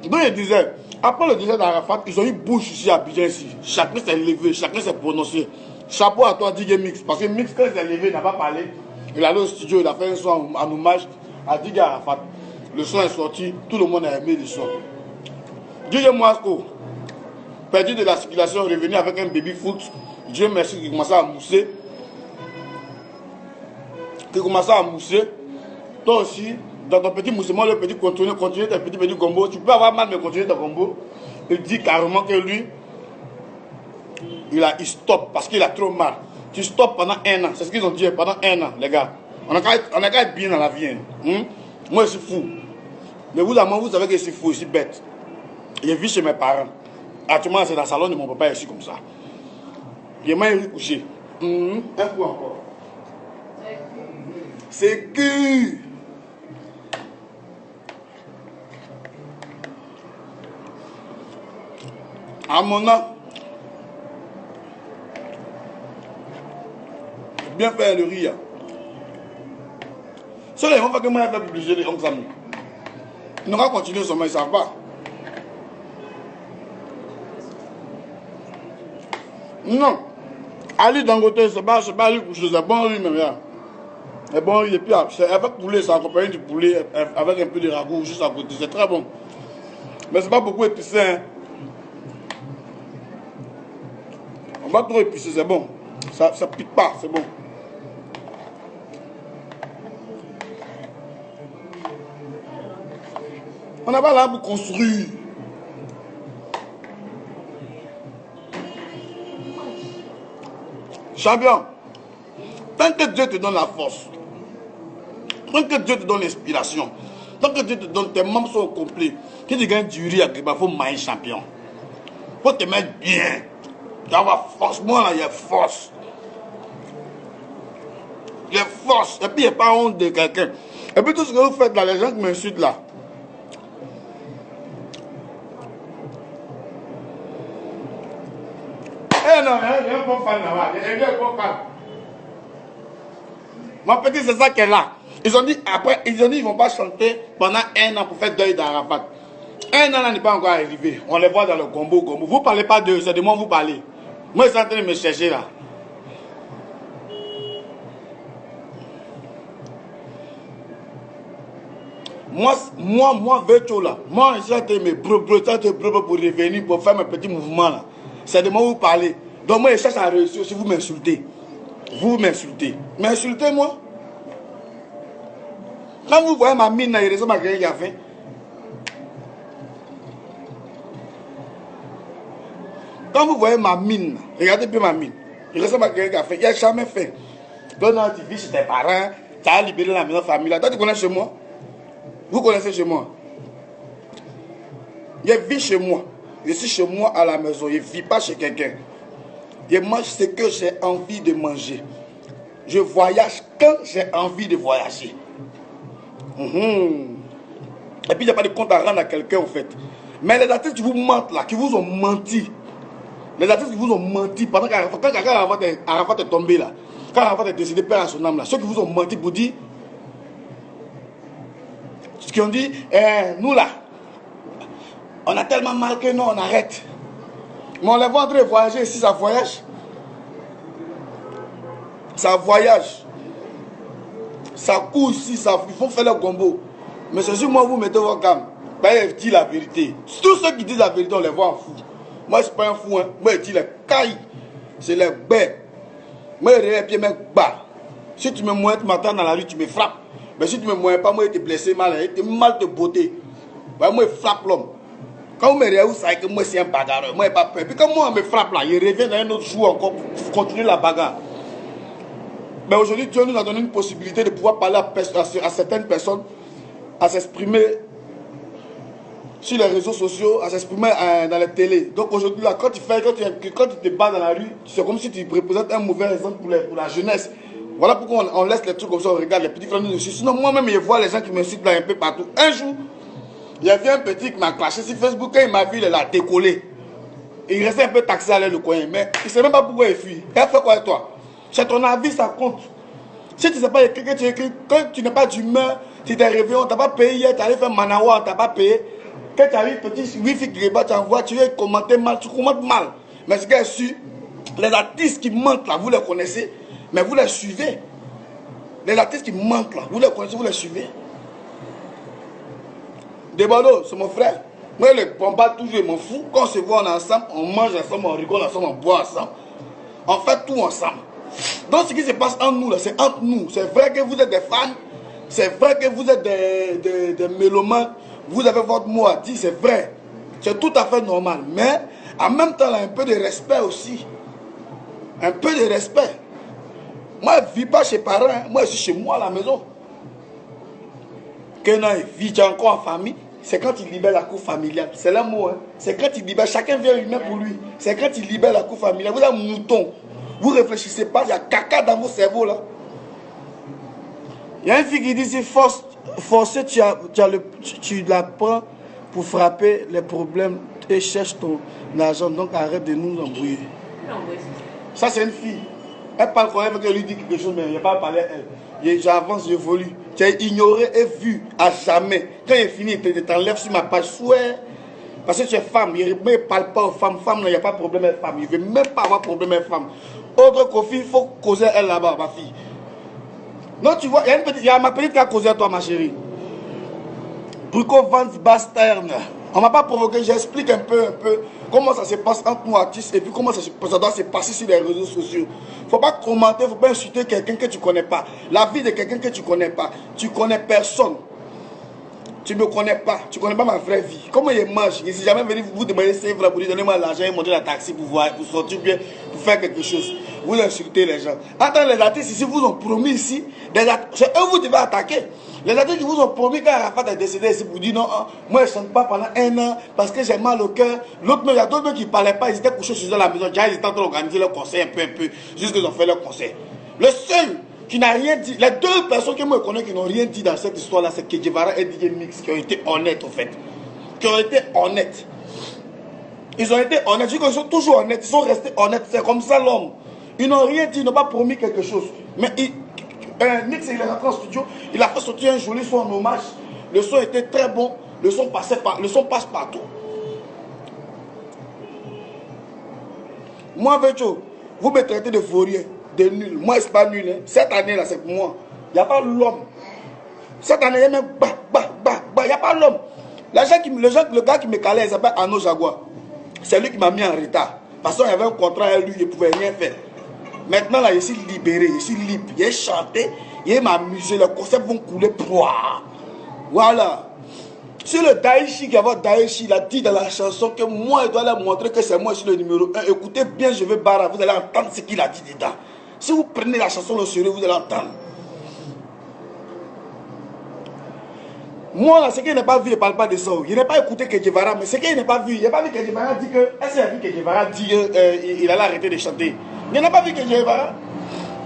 Donc il disait, après le désert d'Arafat, ils ont eu bouche ici à Abidjan ici. Chacun s'est levé, chacun s'est prononcé. Chapeau à toi, DJ Mix. Parce que Mix, quand il s'est levé, il n'a pas parlé. Il est allé au studio, il a fait un son en hommage à DJ Arafat. Le son est sorti, tout le monde a aimé le son. DJ Moasco, perdu de la circulation, revenu avec un baby foot. Dieu merci, qui commençait à mousser. Toi aussi, dans ton petit moussement, le petit continue tes petits gombo. Tu peux avoir mal, mais continuer ton gombo. Il dit carrément que lui, il stoppe parce qu'il a trop mal. Tu stoppes pendant 1 an. C'est ce qu'ils ont dit pendant 1 an, les gars. On a qu'à être bien dans la vie. Hein? Moi, je suis fou. Mais vous savez que je suis fou, je suis bête. Je vis chez mes parents. Actuellement, c'est dans le salon de mon papa ici comme ça. Il m'a couché. Un coup encore. C'est que... À mon âme, bien faire le riz. Ceux-là, ils vont faire que moi, je vais publier les Oncle Samy. Ils n'ont pas continué seulement, ils ne savent pas. Non. Ali Dangote, c'est pas lui coucher, c'est bon riz, même là. C'est bon riz, et puis avec poulet, ça accompagne du poulet avec un peu de ragoût juste à côté. C'est très bon. Mais c'est pas beaucoup épicé, hein. On va trop épicer, c'est bon. Ça pique pas, c'est bon. On n'a pas là pour construire. Champion, tant que Dieu te donne la force, tant que Dieu te donne l'inspiration, tant que Dieu te donne, tes membres sont complets, que tu gagnes du riz, il faut manger champion. Il faut te mettre bien. Tu vas avoir force. Moi, là, il y a force. Il y a force. Et puis, il n'y a pas honte de quelqu'un. Et puis, tout ce que vous faites là, les gens qui m'insultent là. Eh non, il y a un bon fan là-bas. Il y a un bon fan. Mon petit, c'est ça qu'elle a. Ils ont dit, après, ils ne vont pas chanter pendant 1 an pour faire deuil d'Arafat. 1 an là n'est pas encore arrivé. On les voit dans le gombo. Vous ne parlez pas d'eux, c'est de moi vous parlez. Moi, ils sont en train de me chercher là. Moi, Veto là. Moi, je suis en train de me pour revenir, pour faire mes petits mouvements là. C'est de moi vous parlez. Donc, moi, je cherche à réussir si vous m'insultez. Vous m'insultez. M'insultez-moi. Quand vous voyez ma mine là, il ressemble à quelqu'un qui a faim. Quand vous voyez ma mine, regardez bien ma mine. Il ressemble à quelqu'un qui a fait. Il n'a jamais fait. Donc, non, tu vis chez tes parents, tu as libéré la maison familiale. Toi, tu connais chez moi? Vous connaissez chez moi? Je vis chez moi. Je suis chez moi à la maison. Je ne vis pas chez quelqu'un. Je mange ce que j'ai envie de manger. Je voyage quand j'ai envie de voyager. Et puis, il n'y a pas de compte à rendre à quelqu'un, en fait. Mais les artistes qui vous mentent là, qui vous ont menti, les artistes qui vous ont menti pendant qu'Arafat est tombé là, quand Arafat est décédé, père à son âme là, ceux qui vous ont menti pour dire, ceux qui ont dit, nous là, on a tellement mal que non, on arrête. Mais on les voit en train de voyager ici, ça voyage. Ça voyage. Ça court ici, il faut faire le gombo. Mais c'est sûr, moi, vous mettez vos gammes. Ben, je dis la vérité. Tous ceux qui disent la vérité, on les voit en fou. Moi, je ne suis pas un fou. Hein. Moi, je dis les cailles. C'est les bêtes. Moi, je les pieds, mec, bas. Si tu me moins, tu m'attends dans la rue, tu me frappes. Mais si tu ne me moins pas, moi, je te blessé mal. Je te mal de beauté. Ben, moi, je frappe l'homme. Quand vous me regardez, vous savez que moi, c'est un bagarreur. Moi, je n'ai pas peur. Puis quand moi, on me frappe là, je reviens dans un autre jour encore pour continuer la bagarre. Mais aujourd'hui, Dieu nous a donné une possibilité de pouvoir parler à certaines personnes, à s'exprimer sur les réseaux sociaux, à s'exprimer dans les télés. Donc aujourd'hui, là, quand tu te bats dans la rue, c'est comme si tu représentes un mauvais exemple pour la jeunesse. Voilà pourquoi on laisse les trucs comme ça, on regarde les petits frères nous dessus. Sinon, moi-même, je vois les gens qui m'insultent là un peu partout. Un jour, il y avait un petit qui m'a clashé sur Facebook, quand il m'a vu, il a décollé. Il restait un peu taxé à le coin, mais il ne sait même pas pourquoi il fuit. Il a fait quoi avec toi? C'est ton avis, ça compte. Si tu ne sais pas écrire, que tu écris, quand tu n'as pas d'humeur, tu t'es réveillé, on ne t'a pas payé hier, tu allais faire Manawa, on ne t'a pas payé. Quand tu arrives, petit wifi qui tu envoies, tu veux commenter mal, tu commentes mal. Mais ce qui est sûr, les artistes qui mentent là, vous les connaissez, mais vous les suivez. Les artistes qui mentent là, vous les connaissez, vous les suivez. Debado, c'est mon frère. Moi, le combat toujours, je m'en fous. Quand on se voit, on est ensemble, on mange ensemble, on rigole ensemble, on boit ensemble. On fait tout ensemble. Donc, ce qui se passe entre nous, c'est entre nous. C'est vrai que vous êtes des fans, c'est vrai que vous êtes des mélomanes, vous avez votre mot à dire, c'est vrai. C'est tout à fait normal. Mais, en même temps, là, un peu de respect aussi. Un peu de respect. Moi, je ne vis pas chez parents, hein. Moi, je suis chez moi à la maison. Quand il vit encore en famille, c'est quand il libère la cour familiale. C'est le mot, hein. C'est quand il libère, chacun vient humain pour lui. C'est quand il libère la cour familiale. Vous êtes un mouton. Vous ne réfléchissez pas, il y a caca dans vos cerveaux là. Il y a une fille qui dit, c'est forcé, tu la prends pour frapper les problèmes et cherche ton argent. Donc arrête de nous embrouiller. Ça, c'est une fille. Elle parle quand même qu'elle lui dit quelque chose, mais il n'y a pas parlé à elle. J'avance, j'évolue. Tu as ignoré et vu à jamais. Quand il est fini, tu t'enlèves sur ma page. Souhait. Parce que tu es femme. Il ne parle pas aux femmes. Femme, il n'y a pas de problème avec femme. Il ne veut même pas avoir de problème avec femme. Autre Kofi, il faut causer elle là-bas, ma fille. Non, tu vois, il y a ma petite qui a causé à toi, ma chérie. Brico Vance Basterne. On ne m'a pas provoqué, j'explique un peu comment ça se passe entre nous artistes et puis comment ça doit se passer sur les réseaux sociaux. Il ne faut pas commenter, il ne faut pas insulter quelqu'un que tu ne connais pas. La vie de quelqu'un que tu ne connais pas. Tu ne connais personne. Tu ne me connais pas. Tu ne connais pas ma vraie vie. Comment il mange? Je ne suis jamais venu vous demander 5 francs pour lui donner moi l'argent et monter la taxi pour sortir bien, pour faire quelque chose. Vous insultez les gens. Attends, les artistes ici vous ont promis ici. C'est eux vous devez attaquer. Les artistes qui vous ont promis quand Arafat est décédé ici pour dire non, moi je ne chante pas pendant 1 an parce que j'ai mal au cœur. L'autre, il y a d'autres qui ne parlaient pas, ils étaient couchés chez eux à la maison. Déjà, ils étaient en train d'organiser leur concert un peu, jusqu'à qu'ils ont fait leur concert. Le seul qui n'a rien dit, les 2 personnes que moi je connais qui n'ont rien dit dans cette histoire-là, c'est Kedjevara et DJ Mix qui ont été honnêtes en fait. Qui ont été honnêtes. Ils ont été honnêtes, ils sont toujours honnêtes, ils sont restés honnêtes, c'est comme ça l'homme. Ils n'ont rien dit, ils n'ont pas promis quelque chose. Mais Nix, il est rentré en studio, il a fait sortir un joli son en hommage. Le son était très bon, le son passe partout. Moi, Vecho, vous me traitez de vaurien, de nul. Moi, c'est pas nul. Hein. Cette année-là, c'est pour moi. Il n'y a pas l'homme. Cette année, il y a même il n'y a pas l'homme. Le gars qui me calait, il s'appelle Arnaud Jaguar. C'est lui qui m'a mis en retard. Parce qu'il y avait un contrat avec lui, il ne pouvait rien faire. Maintenant, là, je suis libéré, je suis libre. J'ai chanté, j'ai m'amusé, les concepts vont couler. Voilà. Si le Daïchi qui a votre Daïchi, il a dit dans la chanson que moi, il doit leur montrer que c'est moi, je suis le numéro 1. Écoutez bien, je vais barrer, vous allez entendre ce qu'il a dit dedans. Si vous prenez la chanson au sérieux, vous allez entendre. Moi, là, ce qu'il n'a pas vu, il ne parle pas de ça. Il n'a pas écouté Kedjevara, mais ce qu'il n'a pas vu, il n'a pas vu Kedjevara dire que. Est-ce qu'il a vu Kedjevara dire qu'il allait arrêter de chanter? Il n'a pas vu Kedjevara.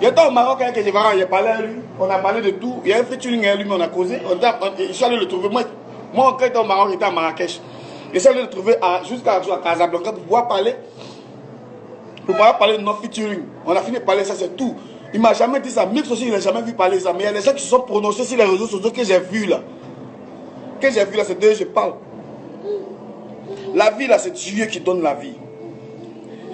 Il était au Maroc avec Kedjevara, il a parlé à lui, on a parlé de tout. Il y a un featuring à lui, mais on a causé. Je suis allé le trouver. Moi, quand j'étais au Maroc, j'étais à Marrakech. Je suis allé le trouver jusqu'à Casablanca pour pouvoir parler. Pour pouvoir parler de notre featuring. On a fini de parler, ça c'est tout. Il ne m'a jamais dit ça. Mix aussi, il n'a jamais vu parler ça. Mais il y a des gens qui se sont prononcés sur les réseaux sociaux que j'ai vu là. Que j'ai vu là, c'est d'eux que je parle. La vie là, c'est Dieu qui donne la vie.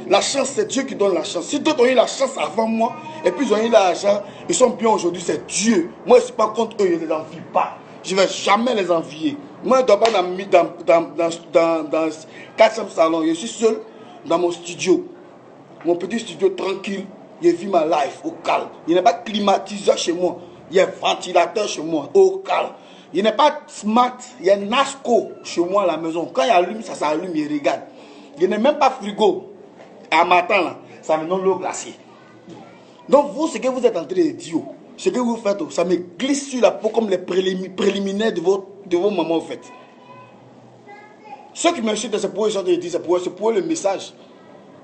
La chance, c'est Dieu qui donne la chance. Si d'autres ont eu la chance avant moi, et puis ils ont eu l'argent, ils sont bien aujourd'hui, c'est Dieu. Moi, je ne suis pas contre eux, je ne les envie pas. Je ne vais jamais les envier. Moi, je ne dois pas dans 4e salon. Je suis seul dans mon studio. Mon petit studio tranquille. Je vis ma life au calme. Il n'y a pas de climatiseur chez moi. Il y a un ventilateur chez moi, au calme. Il n'est pas smart, il y a un Nasco chez moi à la maison. Quand il allume, ça s'allume, il regarde. Il n'est même pas frigo. À matin, là, ça me donne l'eau glacée. Donc vous, ce que vous êtes en train de dire, ce que vous faites, ça me glisse sur la peau comme les préliminaires de vos mamans, en fait. Ceux qui m'insultent, c'est pour eux, c'est pour eux le message.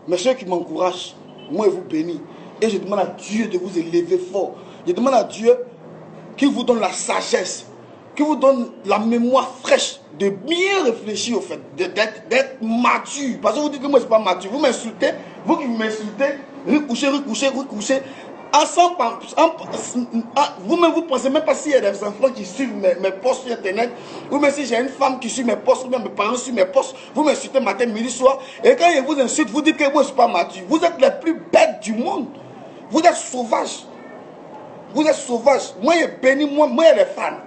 Mais ceux qui m'encouragent, moi, je vous bénis. Et je demande à Dieu de vous élever fort. Je demande à Dieu qu'il vous donne la sagesse, qui vous donne la mémoire fraîche, de bien réfléchir au fait, d'être mature. Parce que vous dites que moi je ne suis pas mature. Vous m'insultez, vous qui m'insultez, recouchez. Vous-même, vous pensez même pas s'il y a des enfants qui suivent mes posts sur Internet, ou même si j'ai une femme qui suit mes posts, ou même mes parents suivent mes posts, vous m'insultez matin, midi, soir, et quand je vous insulte, vous dites que moi je ne suis pas mature. Vous êtes les plus bêtes du monde. Vous êtes sauvages. Vous êtes sauvages. Moi, je bénis, moi, il y a des fans.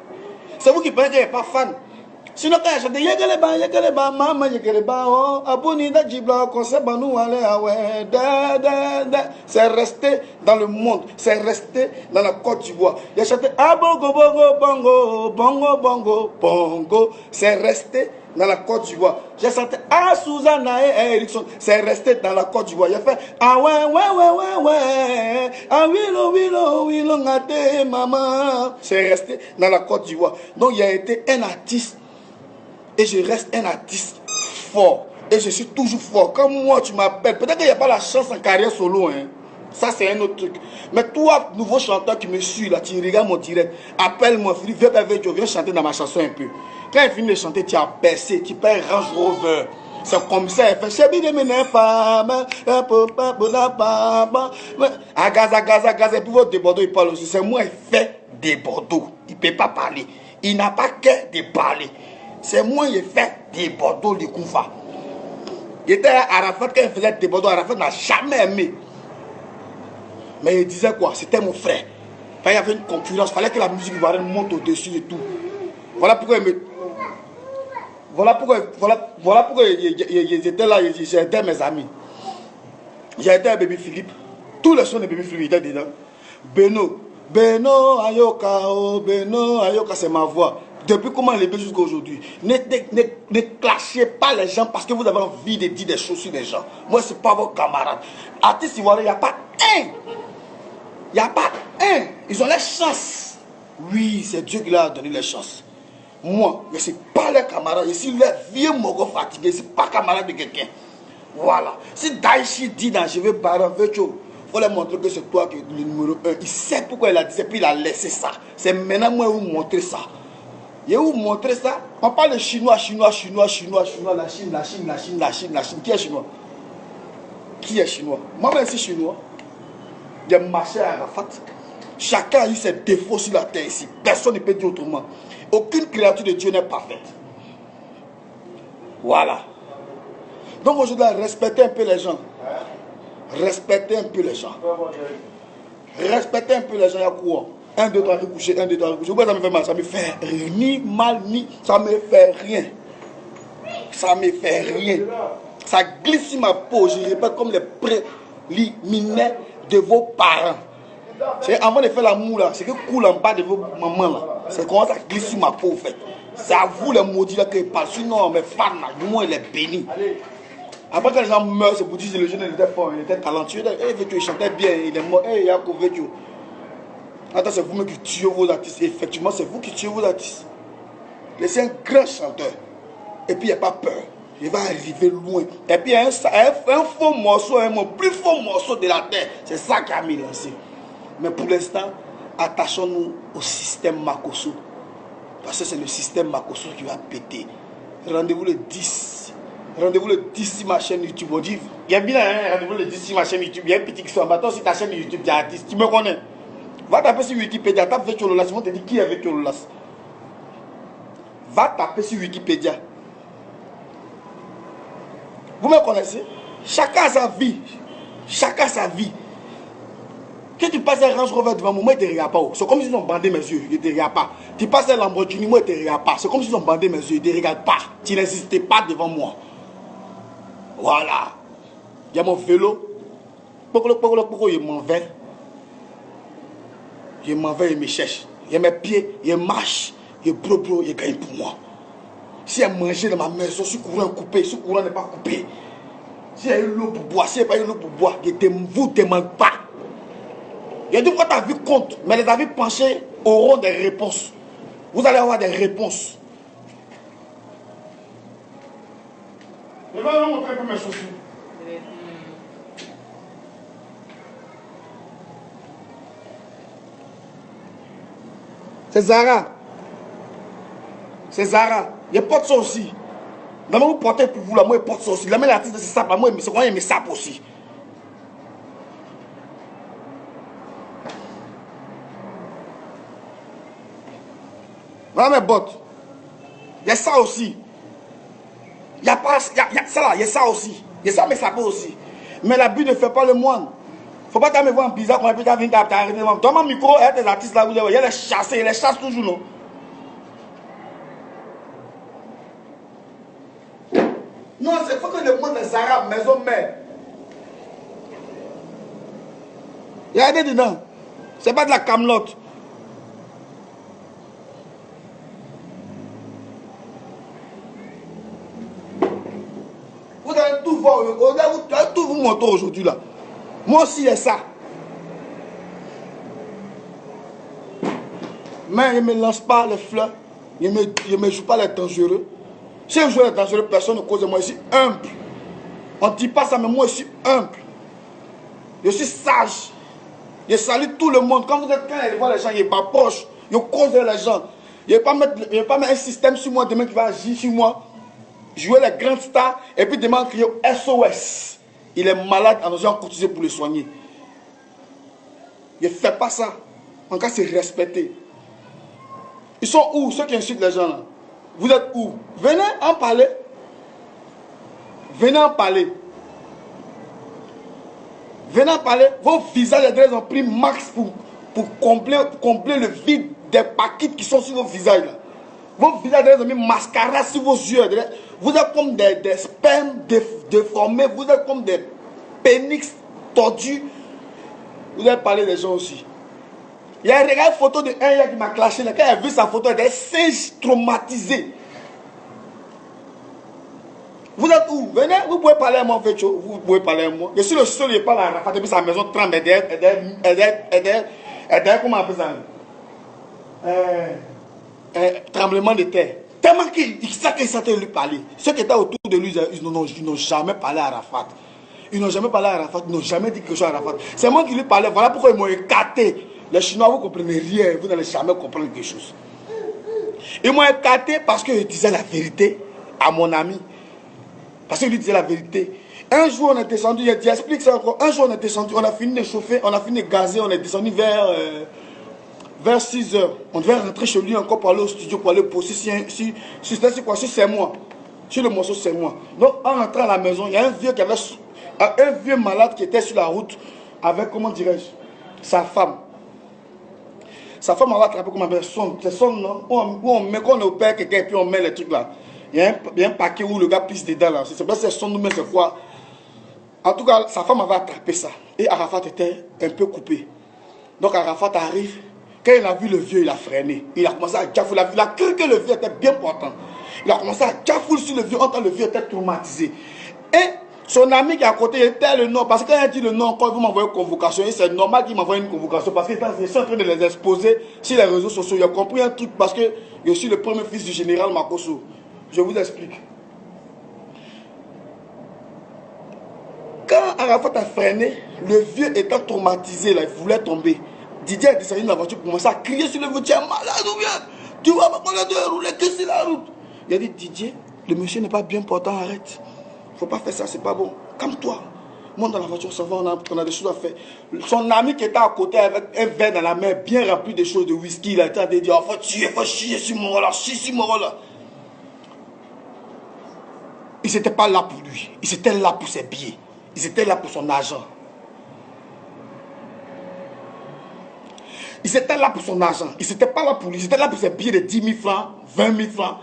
C'est vous qui pensez qu'il n'y a pas fan. Sinon, quand il y a des maman, oh, abonida jibla, conseil, banou, allez, ouais, c'est resté dans le monde, c'est resté dans la Côte d'Ivoire. Il y a chanté, bongo, bongo, bongo, bongo, bongo, bongo, c'est resté dans la Côte d'Ivoire. J'ai chanté, Susanna et Erickson, c'est resté dans la Côte d'Ivoire. Il a fait, ouais, wilo, ngate, maman, c'est resté dans la Côte d'Ivoire. Donc, il a été un artiste. Et je reste un artiste fort. Et je suis toujours fort. Comme moi, tu m'appelles. Peut-être qu'il n'y a pas la chance en carrière solo. Hein. Ça, c'est un autre truc. Mais toi, nouveau chanteur qui me suit, là, tu regardes mon direct. Appelle-moi, Philippe, viens chanter dans ma chanson un peu. Quand il finit de chanter, tu as percé. Tu perds Range Rover. C'est comme ça. Il fait Agaza. Et puis votre Bordeaux, il parle aussi. C'est moi, il fait des Bordeaux. Il ne peut pas parler. Il n'a pas qu'à de parler. C'est moi qui ai fait des Bordeaux de Koufa. Il était à Arafat quand il faisait des Bordeaux. Arafat n'a jamais aimé. Mais il disait quoi? C'était mon frère. Enfin, il y avait une concurrence. Il fallait que la musique ivoirienne monte au-dessus de tout. Voilà pourquoi ils étaient là. J'étais mes amis. J'étais à Baby Philippe. Tous les sons de Baby Philippe étaient dedans. Beno Ayoka, oh Beno Ayoka, c'est ma voix. Depuis comment il est jusqu'à aujourd'hui. Ne clashez pas les gens parce que vous avez envie de dire des choses sur les gens. Moi, ce n'est pas vos camarades. Artistes ivoiriens, il n'y a pas un. Il n'y a pas un. Ils ont les chances. Oui, c'est Dieu qui leur a donné les chances. Moi, je ne suis pas les camarades. Je suis le vieux mogo fatigué. Je ne suis pas camarade de quelqu'un. Voilà. Si Daichi dit dans Je vais barrer un il faut leur montrer que c'est toi qui es le numéro 1. Il sait pourquoi il a dit ça, puis il a laissé ça. C'est maintenant moi vous montrer ça. Je vais vous montrer ça. On parle de chinois, la Chine. Qui est chinois? Qui est chinois? Moi-même, je suis chinois. J'ai marché à Arafat. Chacun a eu ses défauts sur la terre ici. Personne ne peut dire autrement. Aucune créature de Dieu n'est parfaite. Voilà. Donc aujourd'hui, respectez un peu les gens. Respectez un peu les gens. Respectez un peu les gens. Il y a quoi? 1, 2, 3, recoucher, 1, 2, 3, recoucher. Pourquoi ça me fait mal? Ça me fait ni mal, ni... Ça me fait rien. Ça me fait rien. Ça glisse sur ma peau. Je répète comme les préliminaires de vos parents. C'est avant de faire l'amour là. C'est que coule en bas de vos mamans là. C'est comment ça glisse sur ma peau en fait. C'est à vous les maudits là qui parlent. Sinon mes fans là, du moins il est béni. Après quand les gens meurent, c'est pour dire que le jeune était fort, il était talentueux. Il chantait bien, il est mort. Yacoub Védio. Attends, c'est vous-même qui tuez vos artistes. Effectivement, c'est vous qui tuez vos artistes. C'est un grand chanteur. Et puis, il n'y a pas peur. Il va arriver loin. Et puis, il y a un faux morceau, un plus faux morceau de la terre. C'est ça qui a mis lancé. Mais pour l'instant, attachons-nous au système Makosso. Parce que c'est le système Makosso qui va péter. Rendez-vous le 10. Rendez-vous le 10 sur ma chaîne YouTube. On dit, il y a bien un rendez-vous le 10 sur ma chaîne YouTube. Il y a un petit qui soit maintenant sur ta chaîne YouTube d'artiste. Tu me connais? Va taper sur Wikipédia, tape Vétio Lolas, ils vont te dire qui est Vétio Lolas. Va taper sur Wikipédia. Vous me connaissez? Chacun a sa vie. Chacun a sa vie. Quand tu passes un Range Rover devant moi, il ne te regarde pas. C'est comme s'ils ont bandé mes yeux, il ne te regarde pas. Tu passes un Lamborghini, moi, il ne te regarde pas. C'est comme s'ils ont bandé mes yeux, il ne te regarde pas. Tu n'existais pas devant moi. Voilà. Il y a mon vélo. Pourquoi il m'en va? Je m'en vais, il me cherche. Il y a mes pieds, il marche, il bro, il gagne pour moi. Si elle mangeait dans ma maison, si courant est coupé, si courant n'est pas coupé, si elle a eu l'eau pour boire, si elle n'a pas eu l'eau pour boire, vous ne demandez pas. Il y a des fois ta vie compte, mais les avis penchés auront des réponses. Vous allez avoir des réponses. Je vais vous montrer un peu mes chaussures. C'est Zara. C'est Zara. Je porte ça aussi. Dans vous portez pour vous là, moi je porte ça aussi. La même artiste c'est ça, moi c'est quand il me sape aussi. Voilà mes bottes. Il y a ça aussi. Il y a pas, il y a ça là, il y a ça aussi. Il y a ça, mais ça peut aussi. Mais l'abus ne fait pas le moine. Faut pas me voir bizarre quand on peut venir t'arrêter. Dans mon micro, il y a des artistes là, il y a les chassés, ils les chassent toujours, non? Non, c'est faut que le monde des Arabes, maison mère. Il y a des dedans. C'est pas de la camelote. Vous allez tout voir, vous allez tout vous montrer aujourd'hui là. Moi aussi, il y a ça. Mais je ne me lance pas les fleurs. Je ne me joue pas les dangereux. Si je joue les dangereux, personne ne cause de moi. Je suis humble. On ne dit pas ça, mais moi je suis humble. Je suis sage. Je salue tout le monde. Quand je vois les gens, je m'approche. Je cause les gens. Je ne vais pas mettre un système sur moi demain qui va agir sur moi. Jouer les grandes stars et puis demain crier SOS. Il est malade, en gens cotisé pour le soigner. Je ne fais pas ça. En cas, c'est respecté. Ils sont où, ceux qui insultent les gens là? Vous êtes où? Venez en parler. Venez en parler. Venez en parler. Vos visages, ils ont pris max pour combler le vide des paquets qui sont sur vos visages là. Vos visages, ils ont mis mascara sur vos yeux. Vous êtes comme des spermes déformés. Vous êtes comme des pénix tordus. Vous avez parlé des gens aussi. Il y a une photo de un gars qui m'a clashé. Quand il a vu sa photo, il était singe traumatisé. Vous êtes où? Venez, vous pouvez parler à moi, Fécho. Vous pouvez parler à moi. Je suis le seul qui parle à Arafat. Et puis sa maison tremble. Comment on appelle ça? Tremblement de terre. Tellement qu'il s'était lui parler. Ceux qui étaient autour de lui, ils n'ont jamais parlé à Arafat. Ils n'ont jamais parlé à Arafat. Ils n'ont jamais dit quelque chose à Arafat. C'est moi qui lui parlais. Voilà pourquoi ils m'ont écarté. Les Chinois, vous ne comprenez rien. Vous n'allez jamais comprendre quelque chose. Ils m'ont écarté parce que je disais la vérité à mon ami. Parce qu'il lui disait la vérité. Un jour, on est descendu. J'explique ça encore. Un jour, on est descendu. On a fini de chauffer. On a fini de gazer. On est descendu vers 6 h. On devait rentrer chez lui encore pour aller au studio, pour aller poser si c'est quoi, si c'est moi. Sur le morceau, c'est moi. Donc, en rentrant à la maison, il y a un vieux malade qui était sur la route avec, comment dirais-je, sa femme. Sa femme, on va attraper comme un son. C'est son nom. Où on met, quand on opère quelqu'un et puis on met les trucs là. Il y a un paquet où le gars pisse dedans là. C'est pas si c'est son nom, mais c'est quoi. En tout cas, sa femme avait attrapé ça. Et Arafat était un peu coupé. Donc Arafat arrive. Quand il a vu le vieux, il a freiné. Il a commencé à gafouiller. Il a cru que le vieux était bien portant. Il a commencé à gafouiller sur le vieux. En tant que le vieux était traumatisé. Et son ami qui est à côté était le nom. Parce que quand il a dit le nom, quand vous m'envoyez une convocation, c'est normal qu'il m'envoie une convocation. Parce que je suis en train de les exposer sur les réseaux sociaux. Il a compris un truc parce que je suis le premier fils du général Makosso. Je vous explique. Quand Arafat a freiné, le vieux étant traumatisé, là, il voulait tomber. Didier est descendu de la voiture pour commencer à crier sur le vieux. Tu es malade ou bien? Tu vas me connaître de rouler que c'est la route. Il a dit, Didier, le monsieur n'est pas bien portant, arrête. Il ne faut pas faire ça, c'est pas bon. Calme-toi. Monte dans la voiture, ça va, on a des choses à faire. Son ami qui était à côté avec un verre dans la main, bien rempli de choses de whisky, il a été à dire, oh, faut chier sur mon là, chier sur mon là. Ils n'étaient pas là pour lui. Ils étaient là pour ses billets. Ils étaient là pour son argent. Ils étaient là pour son argent. Ils n'étaient pas là pour lui. Ils étaient là pour ses billets de 10 000 francs, 20 000 francs,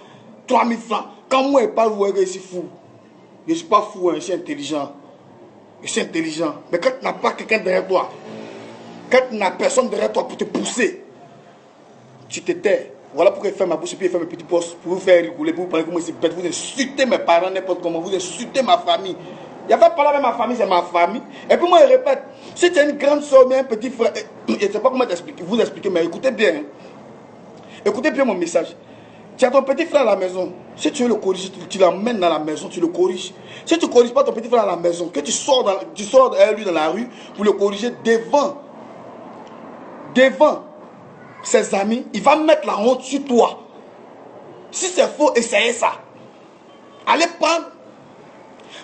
3 000 francs. Quand moi je parle, vous voyez que je suis fou. Je ne suis pas fou, hein, je suis intelligent. Je suis intelligent. Mais quand tu n'as pas quelqu'un derrière toi, quand tu n'as personne derrière toi pour te pousser, tu te tais. Voilà pourquoi il fait ma bouche et puis il fait mes petits postes pour vous faire rigoler, pour vous parler comme c'est bête. Vous insultez mes parents n'importe comment, vous insultez ma famille. Il n'y a pas de parler avec ma famille, c'est ma famille. Et puis moi je répète, si tu as une grande soeur, mais un petit frère, je ne sais pas comment vous expliquer, mais écoutez bien. Hein. Écoutez bien mon message. Tu as ton petit frère à la maison. Si tu veux le corriger, tu l'emmènes dans la maison, tu le corriges. Si tu ne corriges pas ton petit frère à la maison, que tu sors derrière lui dans la rue pour le corriger devant ses amis, il va mettre la honte sur toi. Si c'est faux, essayez ça. Allez prendre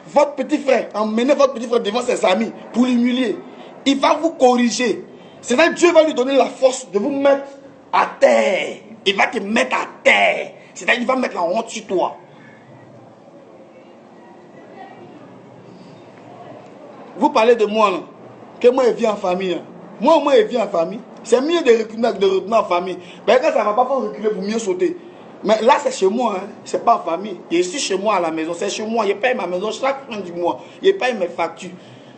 votre petit frère, emmenez votre petit frère devant ses amis pour l'humilier. Il va vous corriger. C'est là que Dieu va lui donner la force de vous mettre à terre. Il va te mettre à terre. C'est-à-dire qu'il va mettre la honte sur toi. Vous parlez de moi, là, que moi, je vis en famille. Hein. Moi, je vis en famille. C'est mieux de reculer en famille. Mais quand ça ne va pas, faut reculer pour mieux sauter. Mais là, c'est chez moi. Hein. Ce n'est pas en famille. Je suis chez moi à la maison. C'est chez moi. Je paye ma maison chaque fin du mois. Je paye mes factures.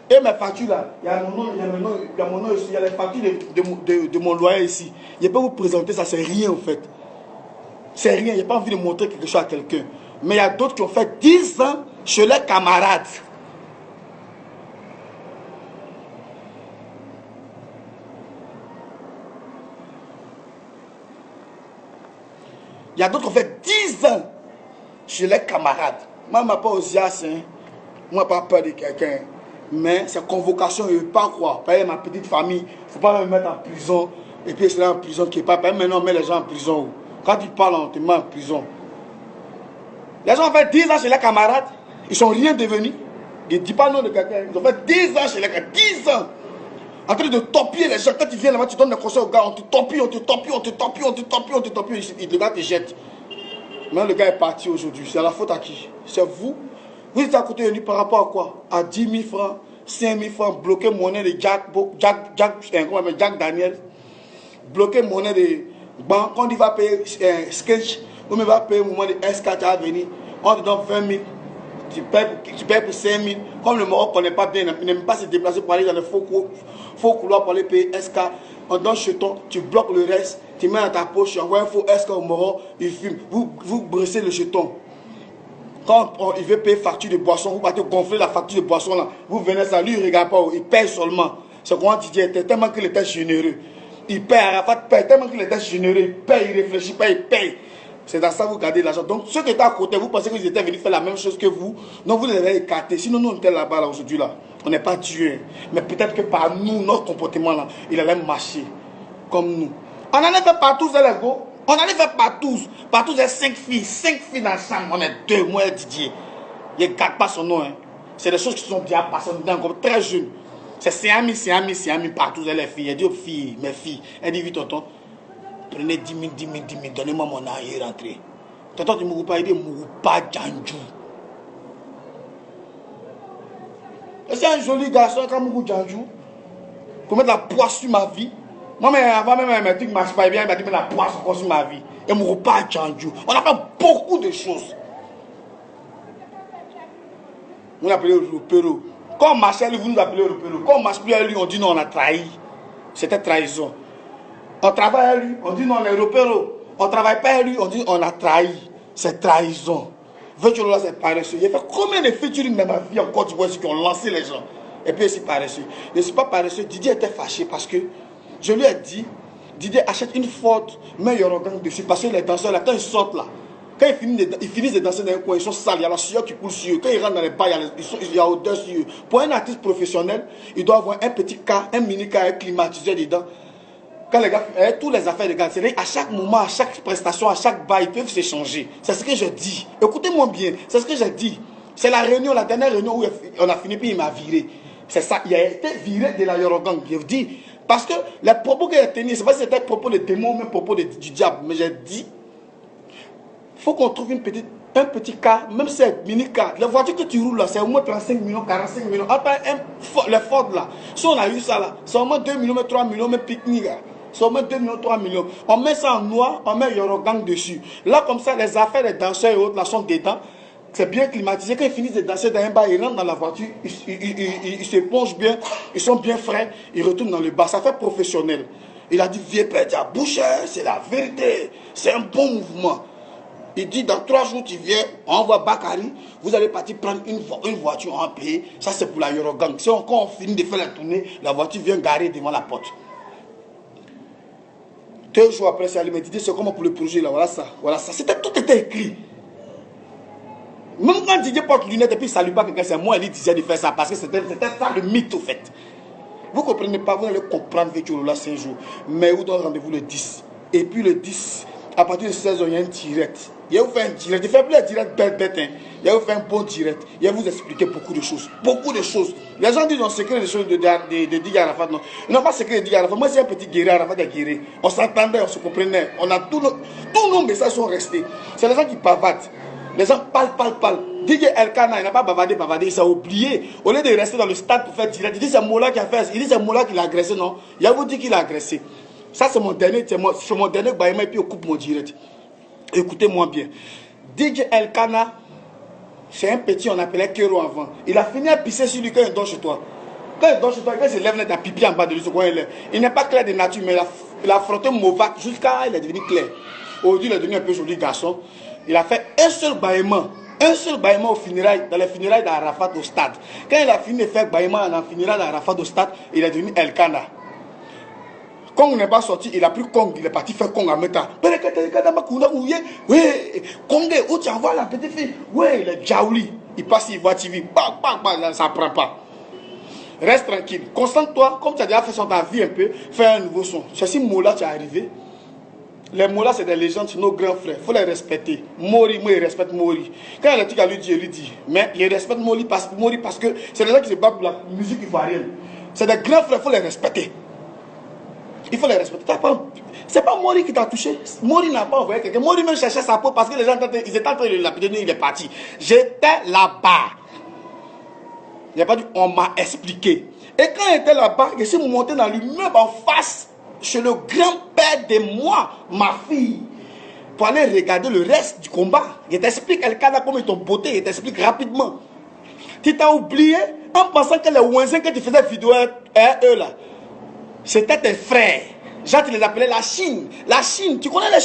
Et mes factures là, il y a mon nom, ici, il y a les factures de mon loyer ici. Je peux vous présenter ça, c'est rien en fait. C'est rien, je n'ai pas envie de montrer quelque chose à quelqu'un. Mais il y a d'autres qui ont fait 10 ans chez leurs camarades. Il y a d'autres qui ont fait 10 ans chez leurs camarades. Moi, je ne suis pas aux As, hein. Moi, je n'ai pas peur de quelqu'un. Mais c'est convocation, je ne veux pas croire. Par exemple, ma petite famille, il ne faut pas me mettre en prison. Et puis, c'est là en prison qui est pas. Maintenant, on met les gens en prison. Quand ils parlent, on te met en prison. Les gens ont fait 10 ans chez les camarades. Ils ne sont rien devenus. Je ne dis pas le nom de quelqu'un. Ils ont fait 10 ans chez les camarades. 10 ans. En train de torpiller les gens. Quand tu viens là-bas, tu donnes des conseils aux gars. On te torpille, on te torpille, on te torpille, on te torpille, on te torpille. Le gars te jette. Maintenant, le gars est parti aujourd'hui. C'est la faute à qui? C'est vous. Vous êtes à côté de lui par rapport à quoi? À 10 000 francs, 5 000 francs, bloquer monnaie de Jack Daniel, bloquer monnaie de banque. Quand il va payer sketch, ou il va payer au moment de S4 à venir, on te donne 20 000, tu payes pour 5 000. Comme le Maroc ne connaît pas bien, il n'aime pas se déplacer pour aller dans les faux couloirs pour aller payer SK, on donne jeton, tu bloques le reste, tu mets dans ta poche, tu envoies un faux SK au Maroc, il fume, vous bressez le jeton. Quand il veut payer facture de boisson, vous partez gonfler la facture de boisson là. Vous venez ça, lui il ne regarde pas, il paye seulement. C'est comment Didier était tellement qu'il était généreux. Il paye, Arafat paye, tellement qu'il était généreux, il paye, il ne réfléchit pas, il paye. C'est dans ça que vous gardez l'argent. Donc ceux qui étaient à côté, vous pensez qu'ils étaient venus faire la même chose que vous. Non, vous les avez écartés. Sinon nous on était là-bas là, aujourd'hui là. On n'est pas Dieu. Mais peut-être que par nous, notre comportement là, il allait marcher comme nous. On en a fait partout, c'est les go. On allait faire partout. Partout, j'ai 5 filles. 5 filles dans la chambre. On est 2, moi et Didier. Il ne garde pas son nom. Hein. C'est des choses qui sont bien passées. On est encore très jeunes. C'est ami partout. Les filles. Elle dit aux filles, mes filles. Elle dit, vite, tonton, prenez 10 000, donnez-moi mon arrière rentrée. Tonton, tu ne m'ouvres pas. Il dit, m'ouvre pas, Djanjou. C'est un joli garçon, quand m'ouvre Djanjou. Pour mettre la poisse sur ma vie. Moi, avant même, mes trucs ne marchent pas bien, il m'a dit, mais la poisse encore sur ma vie. Et mon repas Djanjou. On a fait beaucoup de choses. On a appelé le Péro. Quand on marchait, vous nous appelez le Péro. Quand on ne marche plus à lui, on dit non, on a trahi. C'était trahison. On travaille à lui, on dit non, on est le Péro. On ne travaille pas à lui, on dit on a trahi. C'est trahison. Veux-tu là, c'est paresseux. Il y a fait combien de featuring dans ma vie en Côte d'Ivoire qui ont lancé les gens. Et puis, je suis paresseux. Je ne suis pas paresseux. Didier était fâché parce que je lui ai dit, Didier achète une Ford, mets Yorogang dessus, parce que les danseurs, là, quand ils sortent là, quand ils finissent de danser dans un coin, ils sont sales, il y a la sueur qui coule sur eux. Quand ils rentrent dans les bars, il y a odeur sur eux. Pour un artiste professionnel, il doit avoir un petit car, un mini car climatisé dedans. Quand les gars, toutes les affaires de gars, c'est à chaque moment, à chaque prestation, à chaque bar, ils peuvent s'échanger. C'est ce que je dis. Écoutez-moi bien, c'est ce que j'ai dit. C'est la réunion, la dernière réunion où on a fini, puis il m'a viré. C'est ça, il a été viré de la Yorogang. Je dis. Parce que les propos qu'il a tenus, c'est pas si c'était propos de démon ou même propos du diable. Mais j'ai dit, il faut qu'on trouve un petit car, même si c'est mini car. Les voitures que tu roules là, c'est au moins 35 millions, 45 millions. Enfin, les Ford là, si on a eu ça là, c'est au moins 2 millions, mais 3 millions, mais pique-nique. C'est au moins 2 millions, 3 millions. On met ça en noir, on met Yorogang dessus. Là, comme ça, les affaires des danseurs et autres là sont dedans. C'est bien climatisé. Quand ils finissent de danser dans un bar, ils rentrent dans la voiture, ils se plongent bien, ils sont bien frais, ils retournent dans le bar. Ça fait professionnel. Il a dit, viens perdre ta bouche, c'est la vérité. C'est un bon mouvement. Il dit, dans 3 jours, tu viens, on envoie Bakary, vous allez partir prendre une voiture en paye. Ça, c'est pour la Yorogang. Si quand on finit de faire la tournée, la voiture vient garer devant la porte. 2 jours après, c'est allé me dire, c'est comment pour le projet là, voilà ça. Tout était écrit. Même quand Didier porte lunettes et puis il ne salue pas quelqu'un, c'est moi qui disais de faire ça parce que c'était ça le mythe au fait. Vous ne comprenez pas, vous allez comprendre Vétio là 5 jours. Mais vous donnez rendez-vous le 10. Et puis le 10, À partir de 16 ans, il y a un direct. Il va vous faire un direct. Il ne fait plus un direct bête. Hein. Il va vous faire un bon direct. Il va vous expliquer beaucoup de choses. Beaucoup de choses. Les gens disent on secret des choses de Didier Arafat. Non, ils n'ont pas secret de Didier Arafat. Moi, c'est un petit guerrier. Arafat est guerrier. On s'entendait, on se comprenait. On a tous nos messages sont restés. C'est les gens qui bavardent. Les gens parlent. Didier Elkana, il n'a pas bavardé. Il s'est oublié. Au lieu de rester dans le stade pour faire direct, il dit c'est Mola qui a fait. Il dit c'est Mola qui l'a agressé. Non, il va vous dire qu'il l'a agressé. Ça, c'est mon dernier Baïma et puis on coupe mon direct. Écoutez-moi bien. DJ Elkana, c'est un petit, on appelait Kero avant. Il a fini à pisser sur lui quand il dort chez toi. Quand il dort chez toi, quand il se lève, il a pipi en bas de lui. Il n'est pas clair de nature, mais il a frotté Movac jusqu'à il est devenu clair. Aujourd'hui, il est devenu un peu joli garçon. Il a fait un seul Baïma au funérailles, dans les funérailles d'Arafat au stade. Quand il a fini de faire Baïma dans les funérailles d'Arafat au stade, il est devenu Elkana. Kong n'est pas sorti, il a pris Kong, il est parti faire Kong à Meta. Oui, Kong, où tu envoies la petite fille? Oui, il est Djaouli. Il passe, il voit TV. Ça ne prend pas. Reste tranquille. Concentre-toi, comme tu as déjà fait sur ta vie un peu, fais un nouveau son. C'est si Mola, tu es arrivé. Les Mola, c'est des légendes, c'est nos grands frères. Il faut les respecter. Mori, moi, il respecte Mori. Quand il y a des trucs à lui dire, il lui dit. Mais il respecte Mori parce que c'est des gens qui se battent pour la musique ivoirienne. C'est des grands frères, il faut les respecter. Il faut les respecter. C'est pas Mori qui t'a touché. Mori n'a pas envoyé quelqu'un. Mori même cherchait sa peau parce que les gens ils étaient en train de le lapider. Il est parti. J'étais là-bas. Il n'y a pas dit on m'a expliqué. Et quand il était là-bas, je suis monté dans l'immeuble en face chez le grand-père de moi, ma fille, pour aller regarder le reste du combat. Il t'explique Elkana comme ils t'ont beauté. Il t'explique rapidement. Tu t'as oublié en pensant que les Ouinzins que tu faisais vidéo eux là. C'était tes frères. Jean, tu les appelais la Chine. La Chine, tu connais la Chine?